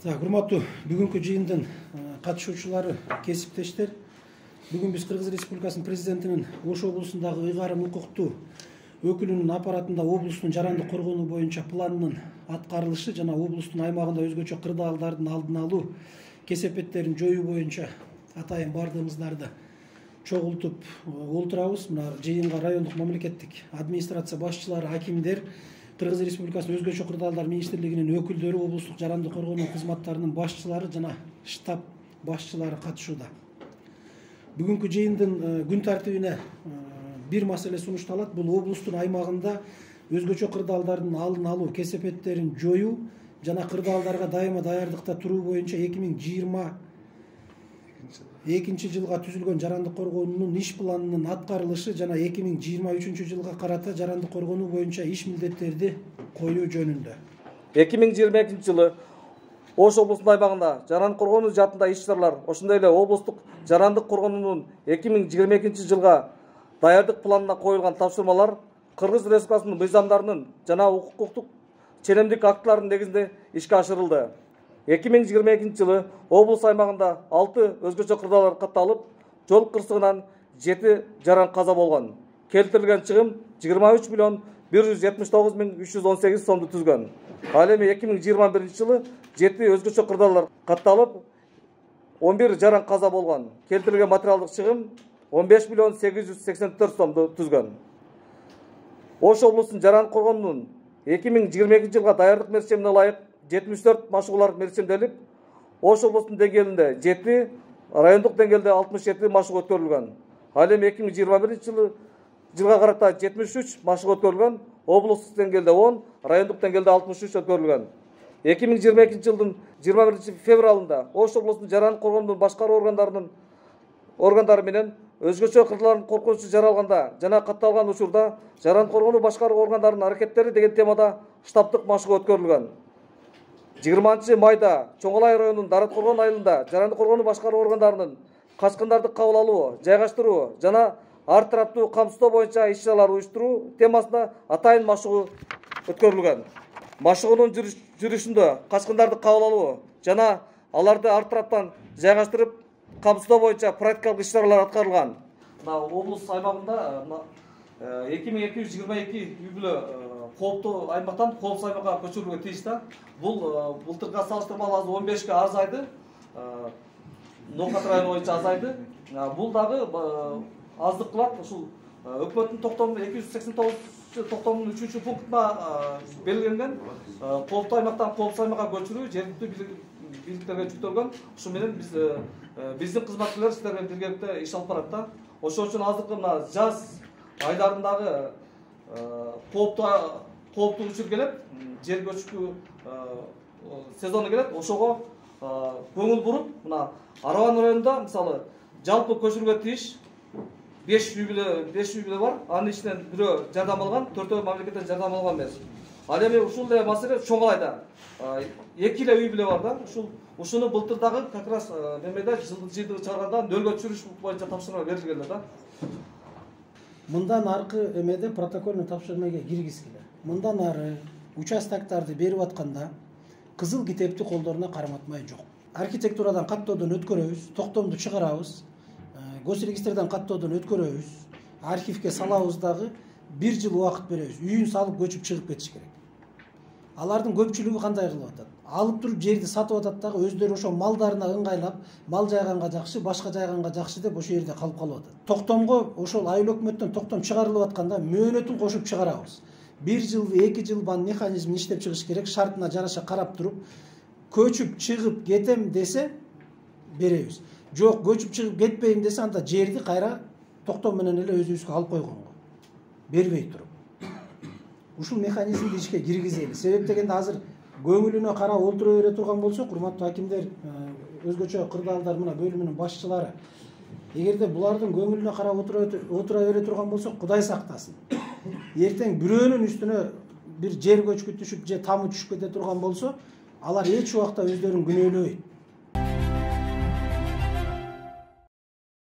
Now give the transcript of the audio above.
Урматтуу бүгүнкү жыйындын катышуучулары, кесиптештер. Бүгүн биз Кыргыз Республикасынын президентинин Ош облусундагы ыйгарым укуктуу өкүлүнүн аппаратында облустун жарандык коргонуу боюнча планынын аткарылышы жана облустун аймагында өзгөчө кырдаалдардын алдын алуу, кесепеттерин жоюу боюнча атайын бардыгыбыздарды чогултуп олтурабыз. Мына жыйынга райондук мамлекеттик администрация башчылары, акимдер, Кыргыз Республикасынын өзгөчө кырдаалдар министрлигинин өкүлдөрү, облустук жарандык коргонуу кызматтарынын башчылары жана штаб башчылары катышууда. Бүгүнкү жыйындын күн тартибине бир маселе сунушталат. Бул облустун аймагында өзгөчө кырдаалдардын алдын алуу, кесепеттерин жоюу жана кырдаалдарга дайыма даярдыкта туруу боюнча 2022 жылга түзүлгөн жарандык коргоонунун иш планынын аткарылышы жана 2023 жылга карата жарандык коргонуу боюнча иш милдеттерди коюу жөнүндө. 2022 жылы Ош облусунун аймагында жарандык коргонуу жаатында иш-чаралар, ошондой эле облустук жарандык коргоонунун 2022 жылга даярдык планына коюлган тапшырмалар Кыргыз Республикасынын мыйзамдарынын жана укуктук ченемдик актыларынын негизинде ишке ашырылды. 2022 жылы облус аймагында 6 өзгөчө кырдаалдар катталып, жол кырсыгынан 7 жаран каза болгон. Келтирилген чыгым 23 миллион 179 миң 318 сомду түзгөн. Ал эми 2021 жылы 7 өзгөчө кырдаалдар катталып, 11 жаран каза болгон. Келтирилген материалдык чыгым 15 миллион 884 сомду түзгөн. Ош облусунун жарандык коргоонунун 2022 жылга даярдык мерчемине ылайык 74 машыгуулар мерчемделип, Ош облусунун деңгээлинде 7, райондук деңгээлде 67 машыгуу өткөрүлгөн. Ал эми 2021 жылга карата 73 машыгуу өткөрүлгөн, облустук деңгээлде 10, райондук деңгээлде 63 өткөрүлгөн. 2022 жылдын 21 февралында Ош облусунун жарандык коргоонунун башкаруу органдары менен өзгөчө кырдаалдардын коркунучу жаралганда жана катталган учурда жарандык коргонуу башкаруу органдарынын аракеттери деген темада штабтык машыгуу өткөрүлгөн. 20 майда Чоңолай районунун Дарат Коргон айылында жарандык коргонуу башкаруу органдарынын качкындарды кабыл алуу, жайгаштыруу жана ар тараптуу камсыздоо боюнча иш-чаралар уюштуруу темасына атайын машыгуу өткөрүлгөн. Машыгуунун жүрүшүндө качкындарды кабыл алуу жана аларды ар тараптан жайгаштырып камсыздоо боюнча практикалык иш-чаралар аткарылган. Облус аймагында 2222 үй бүлө кооптуу аймактан коопсуз аймакка көчүрүүгө тийиш да. Бул былтырга салыштырмалуу 15ке азайды. Ноокат району боюнча азайды. Бул дагы аздык кылат. Ушул өкмөттүн токтомунун 289 токтомунун 3 пунктуна белгиленген кооптуу аймактан коопсуз аймакка көчүрүү жергиликтүү бийликтерге жүктөлгөн. Ушу менен биздин кызматкерлер сиздер менен биргеликте иш алып барат да. Ошон үчүн азыркы мына жаз айларындагы кооптуу учур келет, жер көчкү сезону келет. Ошого көңүл буруп, мына Араван районунда мисалы жалпы көчүрүүгө тийиш 5 үй бүлө бар. Анын ичинен бирөө жардам алган, 4-өө мамлекеттен жардам алган эмес. Ал эми ушул эле маселе Чоңолайда 2 эле үй бүлө бар да. Ушуну былтырдагы как раз немеде жыйынтыгы чыгарганда нөлгө түшүрүш боюнча тапшырма берилген да. Мындан аркы эмеде протокольный тапшырмага киргизгиле. Мындан ары участоктарды берип атканда кызыл китепти колдоруна карматмай жок. Архитектурадан каттоодон өткөрөбүз, токтомду чыгарабыз, госрегистрден каттоодон өткөрөбүз, архивге салабыз дагы 1 жыл убакыт беребиз. Үйүн салып көчүп чыгып кетиш керек. Алардын көпчүлүгү кандай кылып атат? Алып туруп жерди сатып атат дагы өздөрү ошо малдарына ыңгайлап, мал жайганга жакшы, башка жайганга жакшы деп ошо жерде калып атат. Токтомго ошол айыл өкмөттөн токтом чыгарылып атканда мөөнөтүн кошуп чыгарабыз. 1 жыл, 2 жыл бан механизмин иштеп чыгыш керек, шартына жараша карап туруп, көчүп чыгып кетем десе беребиз. Жок, көчүп чыгып кетпейм десе анда жерди кайра токтом менен эле өзүбүзгө алып койгонго. Бербей туруп. Ушул механизмди ишке киргизели. Себеп дегенде азыр көңүлүнө карап олтура бере турган болсок, урматтуу акимдер, өзгөчө кырдаалдар мына бөлүмүнүн башчылары, эгерде булардын көңүлүнө карап отура бере турган болсок, Кудай сактасын. Эртең бирөөнүн үстүнө бир жер көчкү түшүп же тамы түшүп кете турган болсо, алар эч убакта өздөрүн күнөөлөбөйт.